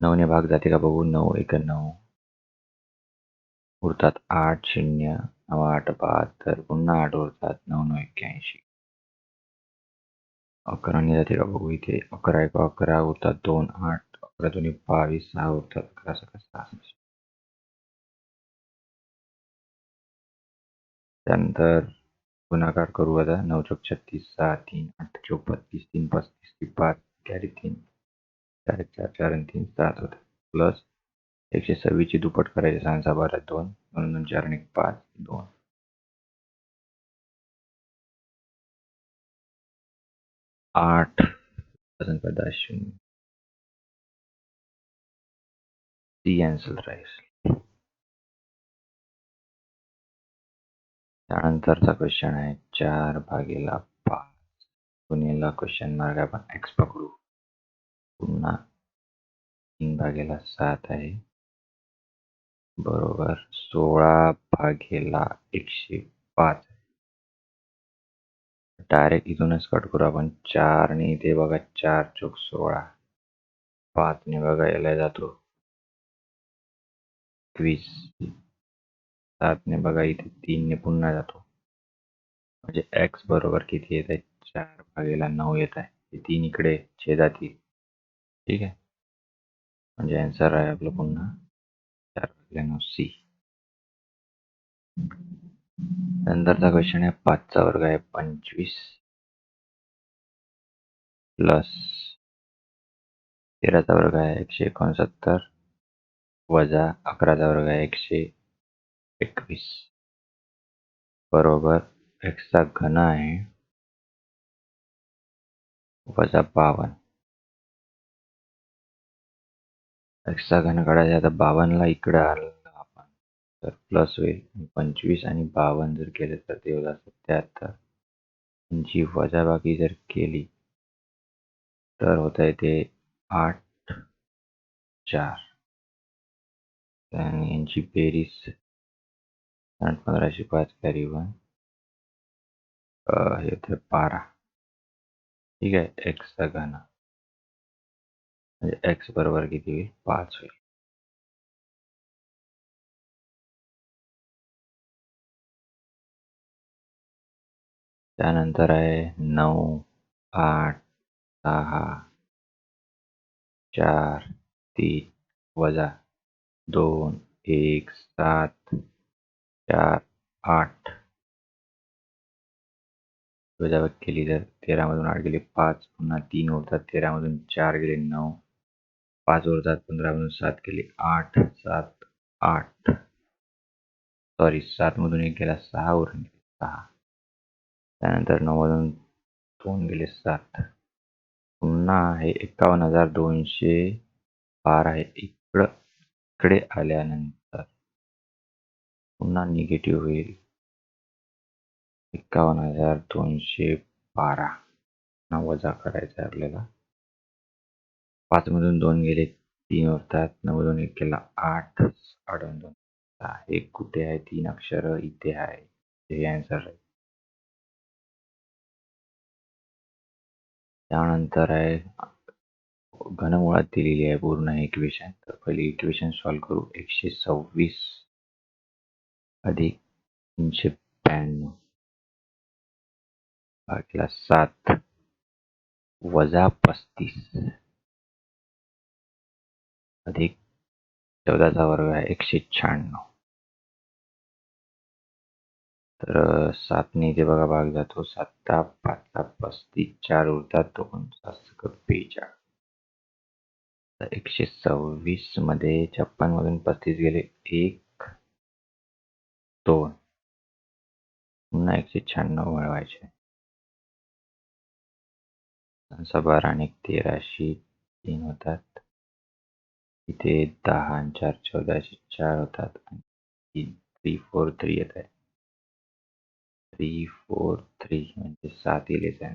9 ने भाग जाते का बघू. 9 एक 9 उरतात 8 0 9 8 72 पुन्हा 8 उरतात 9 9 81. 11 ने जाते का बघू. इथे 11 1 11 उरतात 2 8 11 2 22 6 उरतात 11 6 66. त्यानंतर गुणाकार करू आता. 9 चौक 36 6 3 8 चौक 32 3 35 5 कॅरी 3 4 1 4 4 आणि 3 7 होते. प्लस 126 ची दुप्पट करायची. 6 6 12 2 2 2 4 आणि 1 5 2 8 10 0 ती आन्सर राहील. त्यानंतरचा क्वेश्चन आहे 4 भागेला 5 गुणिला क्वेश्चन मार्क आपण x पकडू. पुन्हा 3 भागेला 7 आहे बरोबर 16 भागेला 105. डायरेक्ट इथूनच कट करू आपण. 4 ने इथे बघा 4 चौक 16 5 ने बघा याला जातो 21 7 ने बघा इथे 3 ने पुन्हा जातो. म्हणजे x बरोबर किती येत आहे 4 भागेला 9 येत आहे. हे 3 इकडे छेदातील. ठीक आहे. म्हणजे आन्सर आहे आपलं पुन्हा 4 भागेला 9 सी. नंतरचा क्वेश्चन आहे 5 चा वर्ग आहे 25 प्लस 13 चा वर्ग आहे 169 वजा 11 चा वर्ग आहे 121 बरोबर x चा घन आहे वजा 52. x चा घन काढायचा आता 52 ला इकडे आलं आपण तर प्लस होईल. 25 आणि 52 जर केले तर ते होईल 77. जी वजाबाकी जर केली तर होता येते 8 4 आणि यांची बेरीज 15 5 कॅरी 1 हे होते 12. ठीक आहे. x चा घन म्हणजे x बरोबर किती होईल 5 होईल. त्यानंतर आहे 9 8 6 4 3 वजा 2 1 7 4 8 वजाबाकी केली तर 13 मधून 8 गेले 5 पुन्हा 3 उरतात. 13 मधून 4 गेले 9 5 उरतात. 15 मधून 7 गेले 8 7 8 सॉरी 7 मधून 1 गेला 6 उरले 6. त्यानंतर 9 मधून 2 गेले 7 पुन्हा हे 51,212 आहे. इकडे आल्यानंतर पुन्हा निगेटिव्ह होईल. 51,212 वजा करायचा आहे आपल्याला. 5 मधून 2 गेले 3 उरतात. 9 मधून 1 गेला 8 8 2 6. हे कुठे आहे 3 अक्षर इथे आहे. हे आन्सर आहे. त्यानंतर आहे घनमुळात दिलेली आहे पूर्ण इक्वेशन. तर पहिले इक्वेशन सॉल्व्ह करू. 126 अधिक 392 भागिले 7 वजा 35 अधिक 14 चा वर्ग आहे 196. तर 7 ने इथे बघा भाग जातो. 7 5 35 4 उरतात 2 7 42. तर 126 मध्ये 56 मधून 35 गेले 1 2 पुन्हा 196 मिळवायचे. 12 आणि 13 3 होतात. इथे 10 आणि 4 14 4 होतात. आणि 3 4 3 येत आहे. 3 4 3 म्हणजे 7 येईल आहे.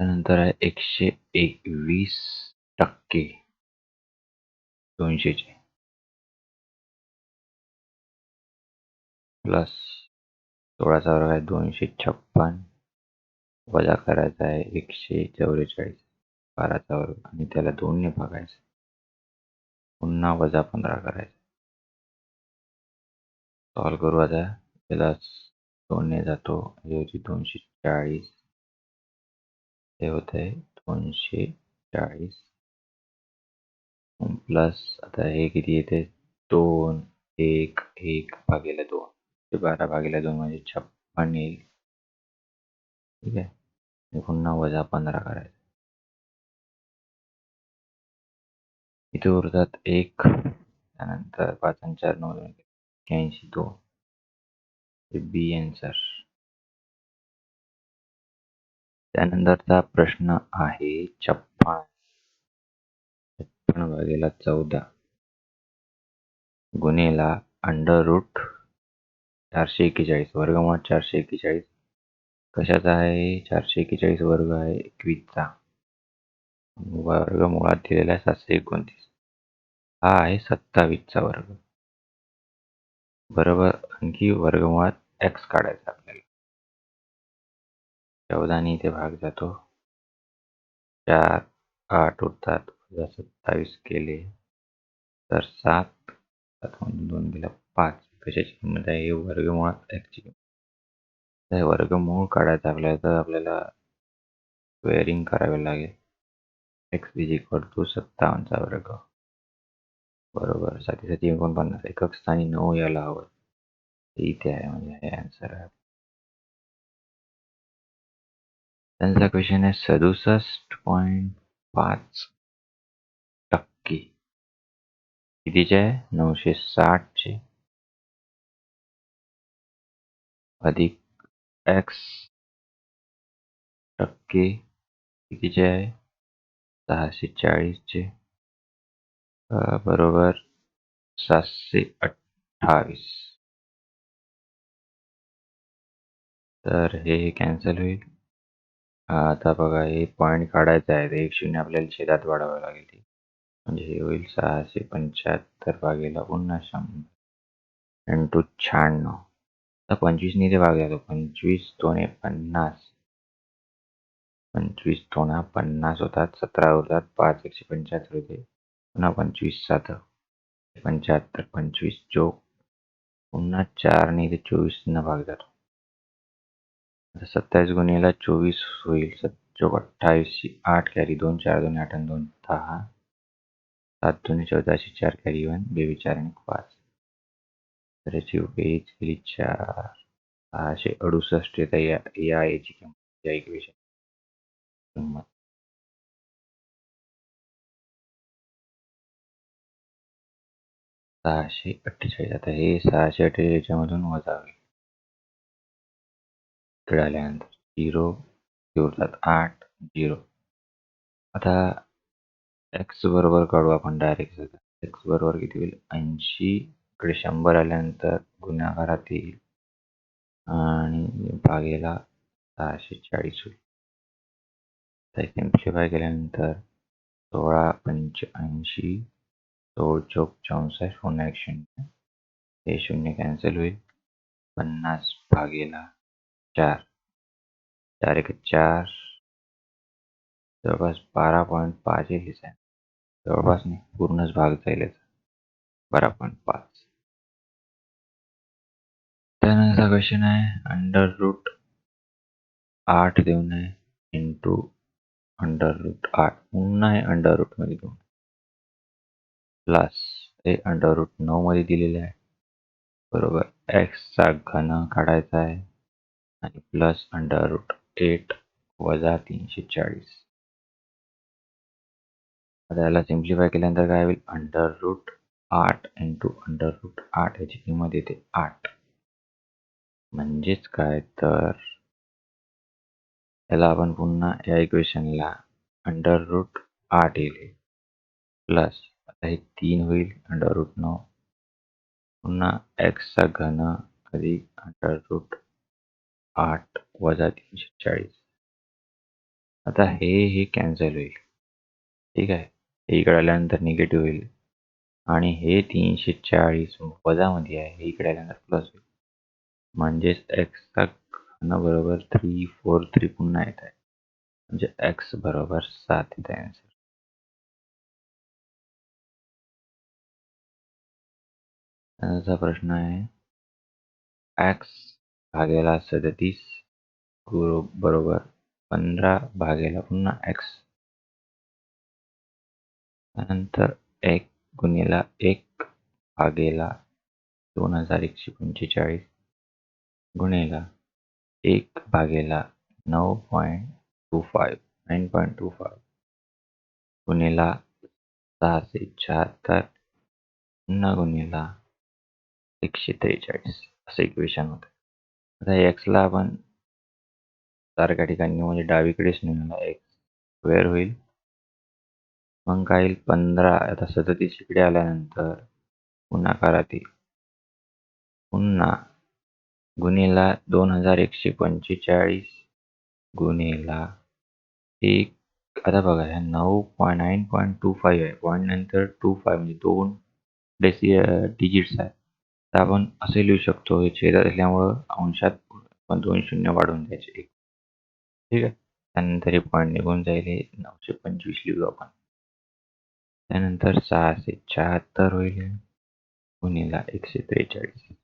त्यानंतर आहे 121% 200 चे प्लस 16 चा वर्ग आहे 256 वजा करायचा आहे 144 12चा वर्ग आणि त्याला 2 ने भागायचं. पुन्हा वजा 15 करायचं. सॉल्व करू आता. त्याला 2 ने जातो. हे होती 240. हे होत आहे 240 प्लस आता हे किती येते 2 1 1 भागिले 2 ते 12 भागिले 2 म्हणजे 56 येईल. ठीक आहे. पुन्हा वजा 15 करायचं. इथे उरतात 1 त्यानंतर 5 आणि 4 9 81 2 हे बी आन्सर. त्यानंतरचा प्रश्न आहे 56 भागिले 14 गुणिले अंडर रूट 441 वर्गमूळ 441 कशाचा आहे 441 वर्ग आहे 21चा वर्गमुळात दिलेला 729 हा आहे 27चा वर्ग बरोबर. आणखी वर्गमुळात x काढायचा आपल्याला. 14 ने इथे भाग जातो. 4 8 उरतात 27 केले तर 7 मधून 2 गेला 5 कशाची किंमत आहे वर्गमुळात x ची किंमत. वर्गमूळ काढायचं आपल्याला तर आपल्याला स्क्वेअरिंग करावे लागेल. x इज इक्वल टू 57चा वर्ग बरोबर. 7 7 49 एकक स्थानी 9 यायला हवं. इथे आहे म्हणजे हे आन्सर आहे. त्यांचा क्वेश्चन आहे 67.5% कितीचे आहे 960 अधिक x टक्के कितीचे आहे 640 बरोबर 728. तर हे कॅन्सल होईल. आता बघा हे पॉईंट काढायचं आहे. एक शून्य आपल्याला छेदात वाढवावं लागेल. म्हणजे हे होईल 675 भागिले पुन्हा 100 इंटू 96. आता 25 ने इथे भाग जातो. 25 दोणे 50 25 दोणा 50 होतात. 17 होतात. 5 175 होते. पुन्हा 25 7 75 25 चोक पुन्हा 4 ने इथे 24 न भाग जातो. आता 27 गुणिले 24 होईल. 7 28 8 कॅरी 2 4 2 8 आणि 2 10 7 2 14 4 कॅरी 1 22 4 आणि 5 तर याची बेरीज केली 4 668 येते या याची किंमत या इक्वेशन किंमत 648. आता हे 648 मधून वजा होईल. इकडे आल्यानंतर 0 उरतात 8 0. आता x बरोबर काढू आपण डायरेक्ट. x बरोबर किती होईल 80 इकडे 100 आल्यानंतर गुणाकारात येईल आणि भागेला 640 होईल. सिम्प्लिफाय केल्यानंतर 16 85 16 चौक 64 पुन्हा 1 शून्य हे शून्य कॅन्सल होईल. 50 भागेला 4 4 1 4 जवळपास 12.5 येईल. जवळपास नाही पूर्णच भाग जाईल 12.5. त्यानंतर क्वेश्चन आहे अंडर रूट 8 देऊन आहे इंटू अंडर रूट 8 पुन्हा आहे अंडर रूट मध्ये देऊन प्लस हे अंडर रूट 9 मध्ये दिलेले आहे बरोबर. x चा घन काढायचा आहे आणि प्लस अंडर रूट 8 वजा 340. आता याला सिम्प्लिफाय केल्यानंतर काय होईल under root 8 into under root 8 याची किंमत येते 8. म्हणजेच काय तर याला आपण पुन्हा या इक्वेशनला अंडर रूट 8 येईल प्लस आता हे 3 होईल अंडर रूट 9 पुन्हा x चा घन अधिक अंडर रूट 8 वजा 340. आता हे कॅन्सल होईल. ठीक आहे. हे इकडे आल्यानंतर निगेटिव्ह होईल आणि हे 340 वजा मध्ये आहे हे इकडे आल्यानंतर प्लस होईल. म्हणजेच x चा न बरोबर 3 4 3 पुन्हा येत आहे, म्हणजे x बरोबर 7 येत आहे आन्सर. त्यानंतरचा प्रश्न आहे x भागेला 37 बरोबर 15 भागेला पुन्हा x. त्यानंतर 1 गुणिला 1 भागेला 2145 गुणिला 1 भागेला 9.25 गुणिला 676 पुन्हा गुणिला 143 असं इक्वेशन होतं. आता एक्सला आपण सारख्या ठिकाणी म्हणजे डावीकडेच नेऊया, एक्स स्क्वेअर होईल. मग काय येईल 15. आता 37 इकडे आल्यानंतर पुन्हा करा ते पुन्हा गुणिला 2145 गुणिला 1. आता बघा ह्या 9.25 आहे. पॉईंट नंतर 25 म्हणजे 2 डिजिट्स आहेत. तर आपण असे लिहू शकतो, हे छेदात असल्यामुळं अंशात पण 2 शून्य वाढवून द्यायचे 1. ठीक आहे. त्यानंतर हे पॉईंट निघून जाईल, हे 925 लिहू आपण. त्यानंतर 676 होईल गुणिला 143.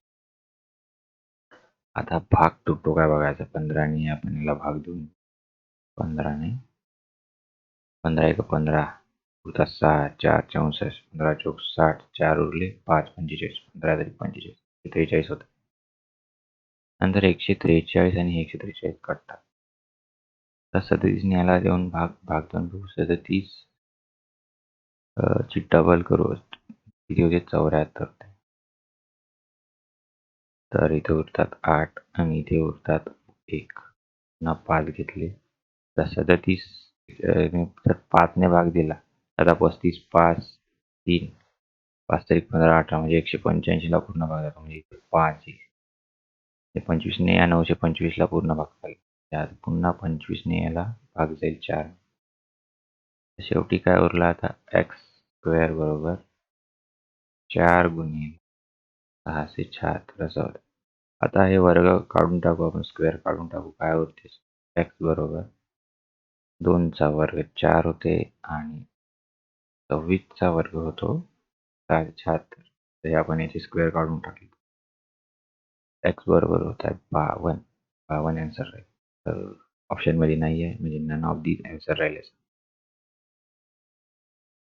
आता भाग तुटतो काय बघायचा. 15ने आपण याला भाग देऊन 15ने 15 एक 15 उरतात 6 4 64 15 चौक 60 4 उरले 5 45 15 तरी 45 43 होतं. नंतर 143 आणि 143 काढतात. तर 37 ने याला देऊन भाग देऊन 37 ची डबल करू किती होते 74. तर इथे उरतात 8 आणि इथे उरतात 1. पुन्हा 5 घेतले तर 37 तर 5 ने भाग दिला. आता 35 5 3 5 तरी 15 18 म्हणजे 185 ला पूर्ण भाग झाला, म्हणजे इथे 5 आहे. 25 ने या 925 ला पूर्ण भाग झाला. त्यात पुन्हा 25 ने याला भाग जाईल 4. शेवटी काय उरलं आता x स्क्वेअर बरोबर 4 गुणिले 676 असं होतं. आता हे वर्ग काढून टाकू आपण, स्क्वेअर काढून टाकू. काय होते x बरोबर 2चा वर्ग 4 होते आणि 26चा वर्ग होतो 76. तर आपण याचे स्क्वेअर काढून टाकले. x बरोबर होत आहे 52. 52 आन्सर राहील. तर ऑप्शनमध्ये नाही आहे, म्हणजे नन ऑफ दी आन्सर राहिले.